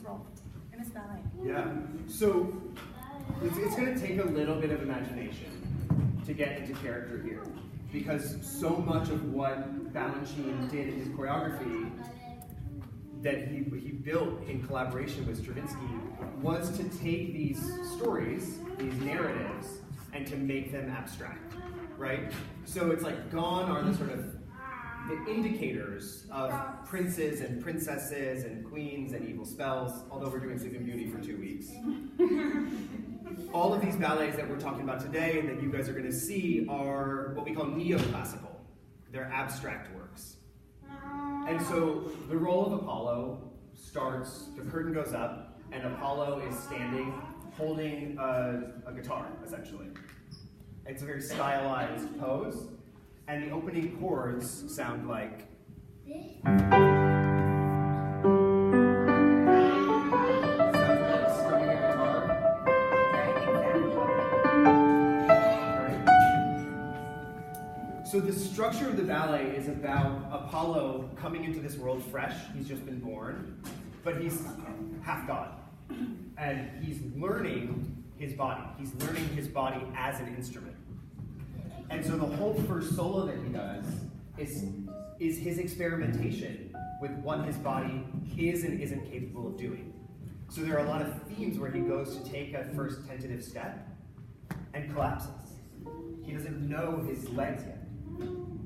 role in this ballet? Yeah, so it's going to take a little bit of imagination to get into character here, because so much of what Balanchine did in his choreography that he built in collaboration with Stravinsky was to take these stories, these narratives, and to make them abstract, right? So it's like gone are the sort of the indicators of princes and princesses and queens and evil spells, although we're doing Sleeping Beauty for 2 weeks. All of these ballets that we're talking about today and that you guys are going to see are what we call neoclassical. They're abstract works. And so the role of Apollo starts, the curtain goes up, and Apollo is standing holding a guitar, essentially. It's a very stylized pose, and the opening chords sound like... So the structure of the ballet is about Apollo coming into this world fresh. He's just been born, but he's half God. And he's learning his body. He's learning his body as an instrument. And so the whole first solo that he does is his experimentation with what his body is and isn't capable of doing. So there are a lot of themes where he goes to take a first tentative step and collapses. He doesn't know his legs yet.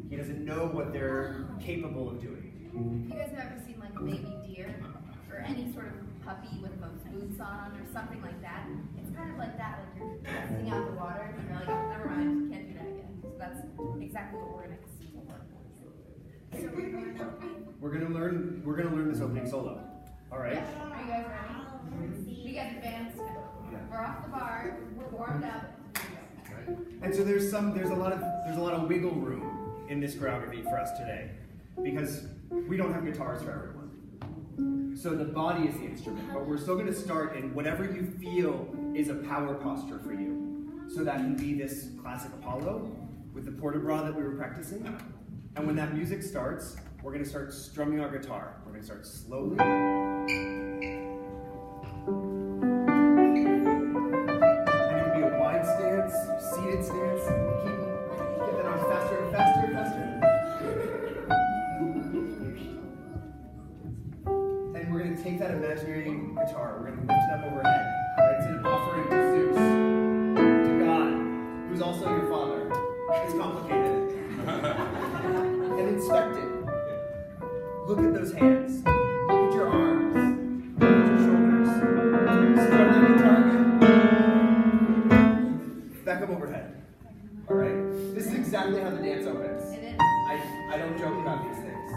He doesn't know what they're capable of doing. You guys have ever seen like a baby deer or any sort of puppy with those boots on or something like that? It's kind of like that, like you're testing out the water and you're like, oh, never mind, can't do that again. So that's exactly what we're gonna see. We're gonna learn this opening solo. All right? Yeah. Are you guys ready? We got advanced. Yeah. We're off the bar. We're warmed up. Right. And so there's a lot of wiggle room in this choreography for us today, because we don't have guitars for everyone. So the body is the instrument, but we're still going to start in whatever you feel is a power posture for you. So that can be this classic Apollo with the port de bras that we were practicing. And when that music starts, we're going to start strumming our guitar. We're going to start slowly. And it can be a wide stance, seated stance. Get that on faster and faster and faster. And we're going to take that imaginary guitar. We're going to lift it up overhead. It's an offering to Zeus, to God, who's also your father. It's complicated. And inspect it. Look at those hands. Look at your arms. Look at your shoulders. Strum that guitar again. Back up overhead. All right? This is exactly how the dance opens. It is. I don't joke about these things.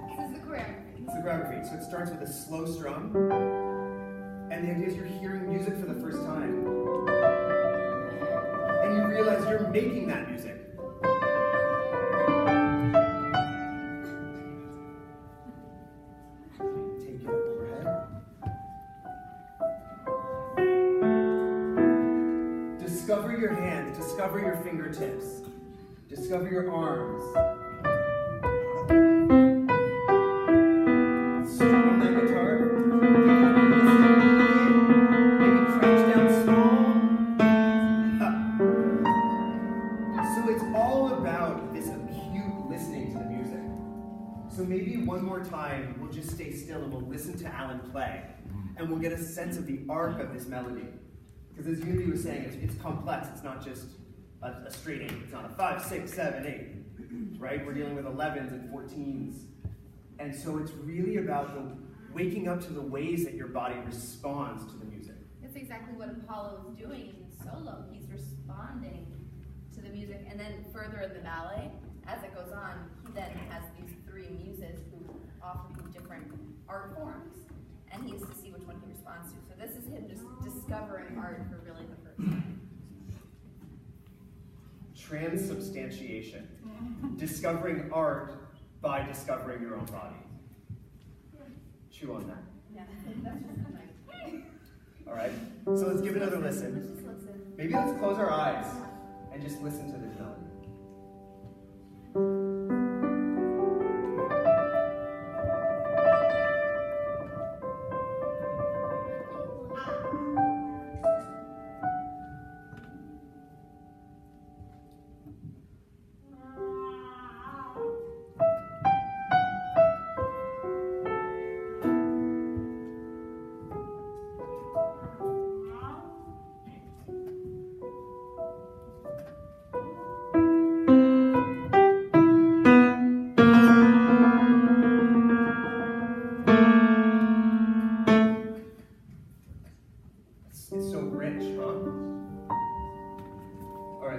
This is the choreography. It's the choreography. So it starts with a slow strum. And the idea is you're hearing music for the first time. And you realize you're making that music. Take it up overhead. Discover your hands, discover your fingertips, discover your arms. Strum that guitar. Maybe crouch down small. Up. So it's all about this acute listening to the music. So maybe one more time, we'll just stay still and we'll listen to Alan play. And we'll get a sense of the arc of this melody. Because as Unity was saying, it's complex. It's not just a straight 8. It's not a 5, 6, 7, 8. Right? We're dealing with 11s and 14s. And so it's really about waking up to the ways that your body responds to the music. That's exactly what Apollo is doing in solo. He's responding to the music. And then further in the ballet, as it goes on, he then has these 3 muses who offer him different art forms. And he has to see which one he responds to. So this is him just discovering art for really the first time. Transubstantiation. Discovering art by discovering your own body. Chew on that. Yeah, that's just nice. All right, so let's give another listen. Let's just listen. Maybe let's close our eyes and just listen to this melody.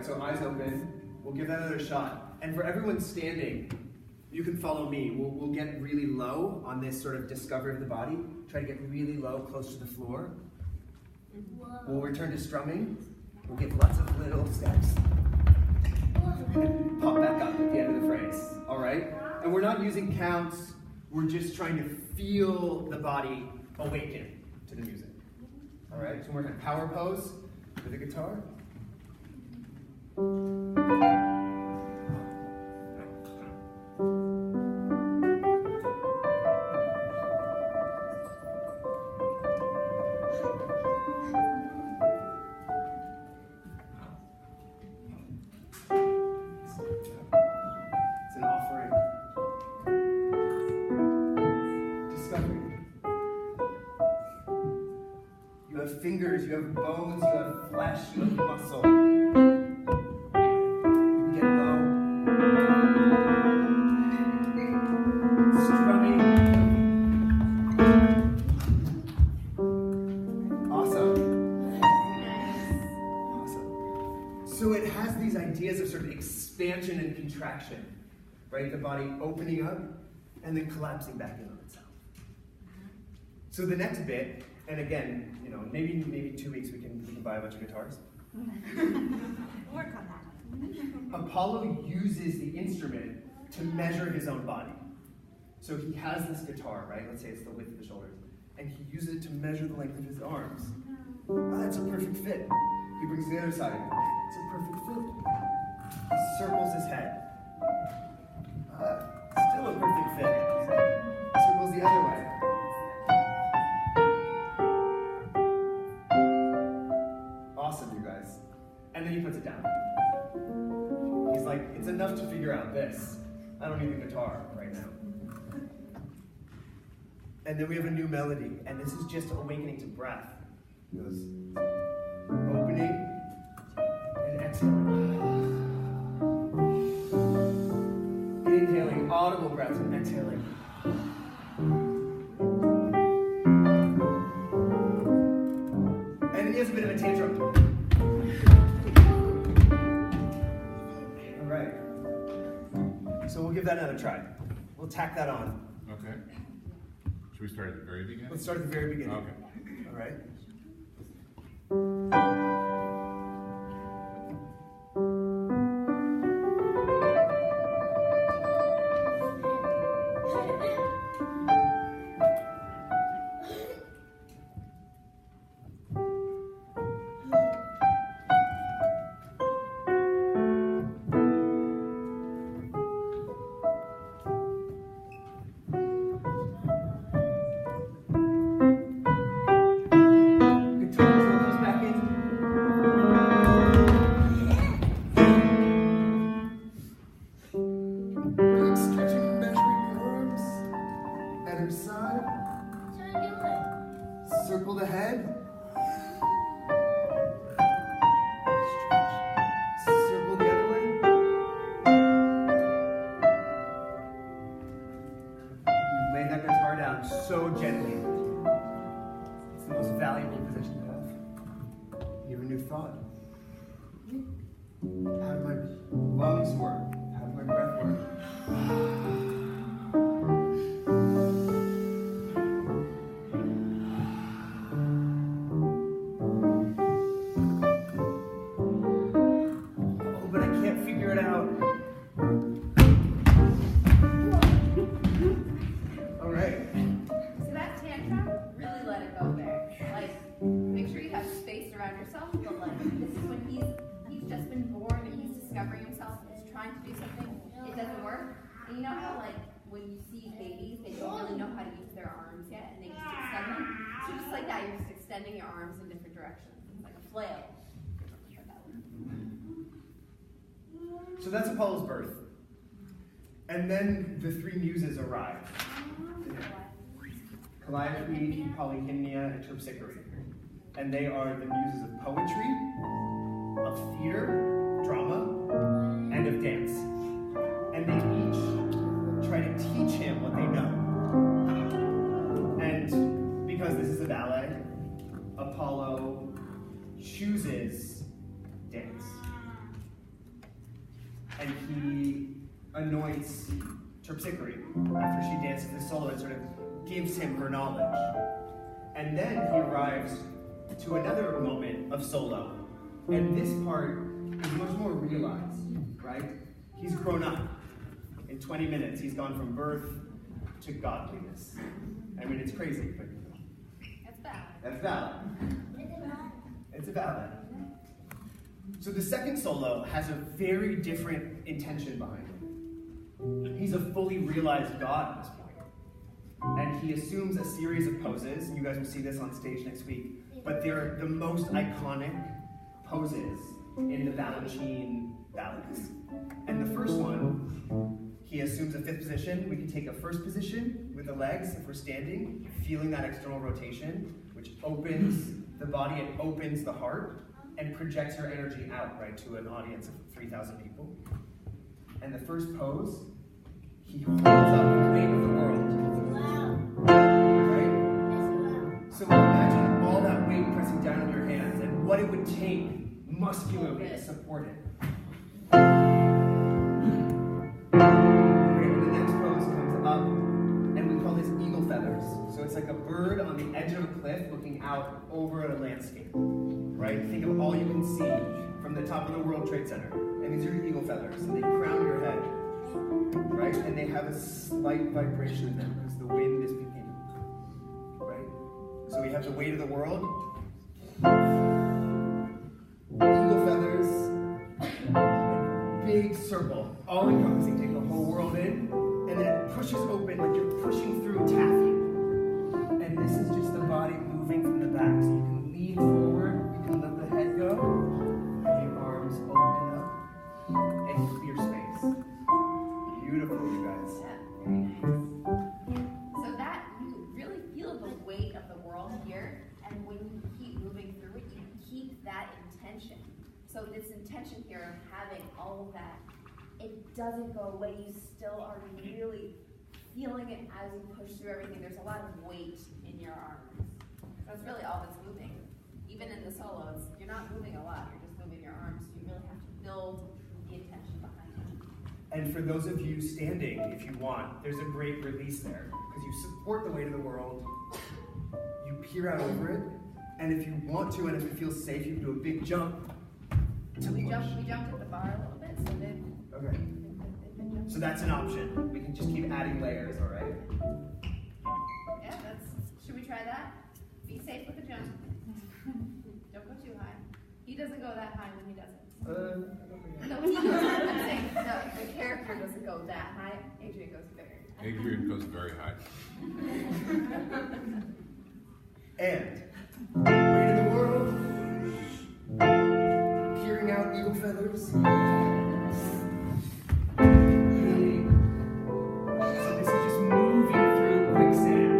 right, so eyes open. We'll give that another shot. And for everyone standing, you can follow me. We'll get really low on this sort of discovery of the body. Try to get really low, close to the floor. We'll return to strumming. We'll give lots of little steps. And pop back up at the end of the phrase, all right? And we're not using counts. We're just trying to feel the body awaken to the music. All right, so we're going to power pose with the guitar. It's an offering. Discovery. You have fingers, you have bones, you have flesh, you have muscle. You can get low. Strumming. Awesome. Awesome. So it has these ideas of sort of expansion and contraction, right? The body opening up and then collapsing back in on itself. So the next bit, and again, you know, maybe 2 weeks we can buy a bunch of guitars. Work on that. Apollo uses the instrument to measure his own body. So he has this guitar, right? Let's say it's the width of the shoulders. And he uses it to measure the length of his arms. Oh, that's a perfect fit. He brings the other side. It's a perfect fit. He circles his head. Still a perfect fit. Circles the other way. Awesome, you guys. And then he puts it down. He's like, it's enough to figure out this. I don't need the guitar right now. And then we have a new melody, and this is just awakening to breath. It goes opening and exhaling. Inhaling audible breaths and exhaling. And then he has a bit of a tantrum. All right. So we'll give that another try. We'll tack that on. Okay. Should we start at the very beginning? Let's start at the very beginning. Okay. All right. Circle the head. Circle the other way. You lay that guitar down so gently. It's the most valuable position to have. You have a new thought. How do my lungs work? How does my breath work? Extending your arms in different directions, like a flail. So that's Apollo's birth. And then the three muses arrive. Calliope, Polyhymnia, and Terpsichore. And they are the muses of poetry, of theater, drama, and of dance. And they each try to teach him what they know. And because this is a ballet, Apollo chooses dance. and he anoints Terpsichore after she dances the solo and sort of gives him her knowledge. And then he arrives to another moment of solo. And this part is much more realized, right? He's grown up. In 20 minutes, he's gone from birth to godliness. I mean, it's crazy, but That's bad. that's valid. It's a ballad. So the second solo has a very different intention behind it. He's a fully realized God at this point. And he assumes a series of poses. You guys will see this on stage next week. But they're the most iconic poses in the Balanchine ballets. And the first one, he assumes a fifth position. We can take a first position with the legs if we're standing, feeling that external rotation, which opens the body and opens the heart and projects your energy out, right, to an audience of 3,000 people. And the first pose, he holds up the weight of the world. Right? So imagine all that weight pressing down on your hands and what it would take muscularly to support it. When the next pose comes up, and we call this eagle feathers. So it's like a bird on the edge of a cliff looking out over a landscape. Right? Think of all you can see from the top of the World Trade Center. And these are your eagle feathers, and they crown your head. Right? And they have a slight vibration in them because the wind is picking. Right? So we have the weight of the world. Eagle feathers, big circle, all encompassing, take the whole world in, and then it pushes open like you're pushing through taffy. And this is just the body moving from the back. So you can lean forward, you can let the head go, and your arms open up, and clear space. Beautiful, you guys. Yeah, very nice. So that, you really feel the weight of the world here, and when you keep moving through it, you keep that intention. So this intention here of having all of that, it doesn't go away. You still are really feeling it as you push through everything. There's a lot of weight in your arms. That's really all that's moving. Even in the solos, you're not moving a lot. You're just moving your arms. You really have to build the intention behind it. And for those of you standing, if you want, there's a great release there. Because you support the weight of the world, you peer out over it, and if you want to, and if it feels safe, you can do a big jump. We jumped at the bar a little bit, so then. Okay. So that's an option. We can just keep adding layers, all right? Yeah, should we try that? Be safe with the jump. Don't go too high. He doesn't go that high when he does it. No, he goes, I'm saying, no, the character doesn't go that high. Adrian goes very high. Adrian goes very high. And weight of the world, peering out eagle feathers. So this is just moving through quicksand,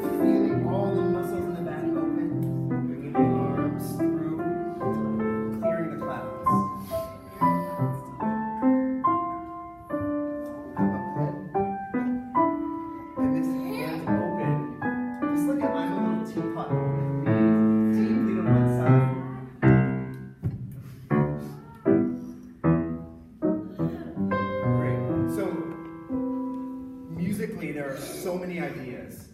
feeling all the muscles in the back open, bringing the arms through, clearing the clouds. Up head. And this hand open, just like I'm a little teapot, deeply to one side. Great. So, musically, there are so many ideas.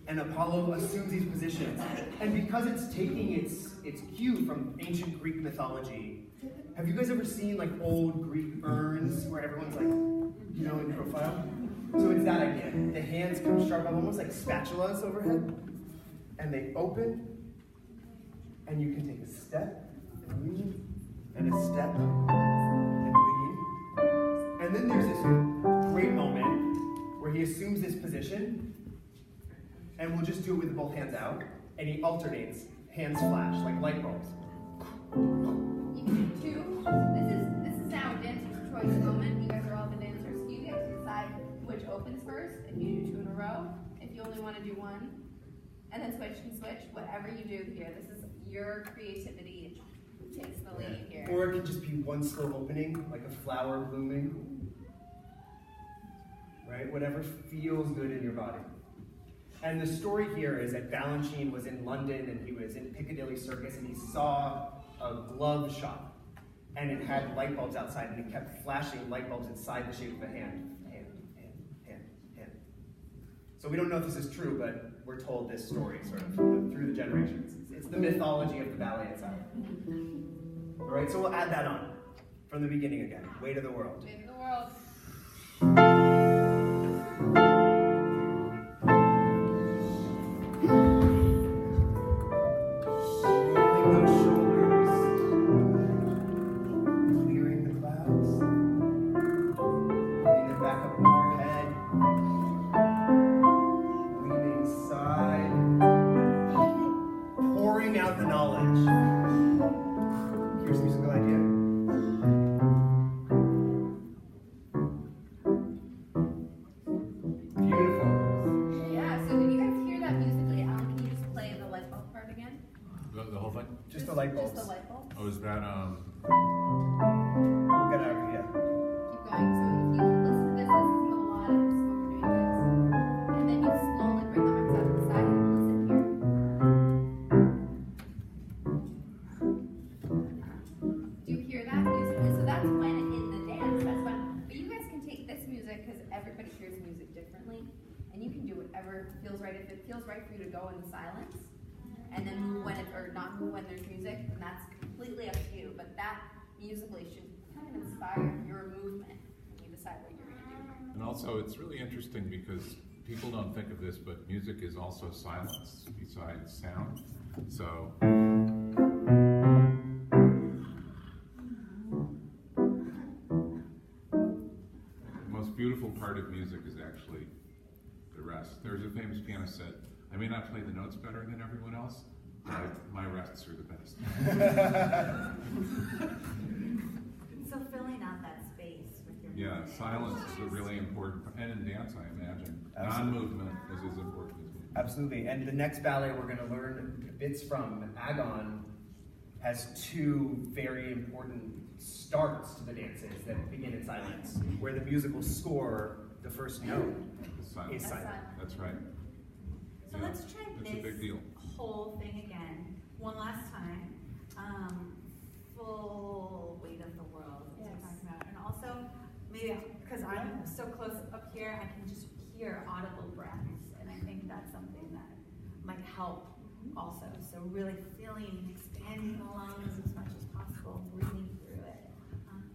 And Apollo assumes these positions. And because it's taking its cue from ancient Greek mythology, have you guys ever seen like old Greek urns where everyone's like, you know, in profile? So it's that idea. The hands come sharp up, almost like spatulas overhead. And they open. And you can take a step and lean, and a step and lean. And then there's this great moment where he assumes this position, and we'll just do it with both hands out, and he alternates, hands flash, like light bulbs. You can do two. This is now a dancer's choice moment. You guys are all the dancers. You get to decide which opens first, if you do two in a row, if you only want to do one, and then switch and switch, whatever you do here. This is your creativity takes the lead here. Or it could just be one slow opening, like a flower blooming. Right? Whatever feels good in your body. And the story here is that Balanchine was in London and he was in Piccadilly Circus and he saw a glove shop. and it had light bulbs outside, and it kept flashing light bulbs inside the shape of a hand. Hand, hand, hand, hand. So we don't know if this is true, but we're told this story sort of through the generations. It's the mythology of the ballet itself. All right, so we'll add that on from the beginning again. Weight of the world. Weight of the world. Rolling those shoulders, clearing the clouds, bringing it back up overhead, leaning side, pouring out the knowledge. Here's a musical idea. Beautiful. Yeah, so did you guys hear that musically? Can you just play the light bulb part again? The whole thing? Just the light bulbs. Just the light bulb. Oh, is that, We'll get out of here. Keep going. So if you listen to this is melodic, so we're doing this. And then you slowly bring the arms out to the side and listen here. Do you hear that musically? So that's when in the dance, that's when, but you guys can take this music because everybody hears music differently. And you can do whatever feels right. If it feels right for you to go in the silence, and then move when it, or not move when there's music, then that's completely up to you. But that musically should kind of inspire your movement when you decide what you're going to do. and also it's really interesting because people don't think of this, but music is also silence besides sound. So, the most beautiful part of music is actually the rest. There's a famous pianist said, I may not play the notes better than everyone else, but my rests are the best. So filling out that space with your Yeah, music. silence is a really important, and in dance, I imagine. Absolutely. Non-movement is as important as movement. Absolutely. And the next ballet we're going to learn bits from, Agon, has two very important starts to the dances that begin in silence, where the musical score, the first note, It's silent. is silent. That's right. So Yeah, let's try it's a big this deal. whole thing again, one last time. Full weight of the world, as we're talking about. And also, maybe, because I'm so close up here, I can just hear audible breaths. And I think that's something that might help also. So really feeling, expanding the lungs as much as possible, breathing through it.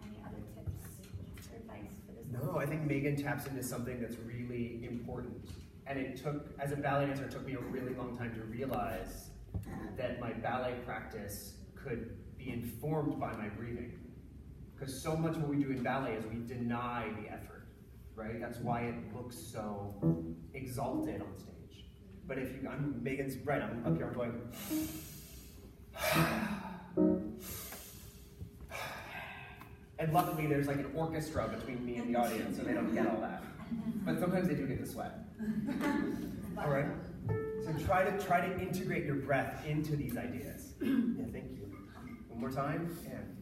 Any other tips or advice for this? No, I think Megan taps into something that's really important. And it took, as a ballet dancer, it took me a really long time to realize that my ballet practice could be informed by my breathing. Because so much what we do in ballet is we deny the effort, right? That's why it looks so exalted on stage. But if you, Megan's right, I'm up here, I'm going, and luckily there's like an orchestra between me and the audience, so they don't get all that. But sometimes they do get the sweat. All right. So try to integrate your breath into these ideas. Yeah, thank you. One more time. And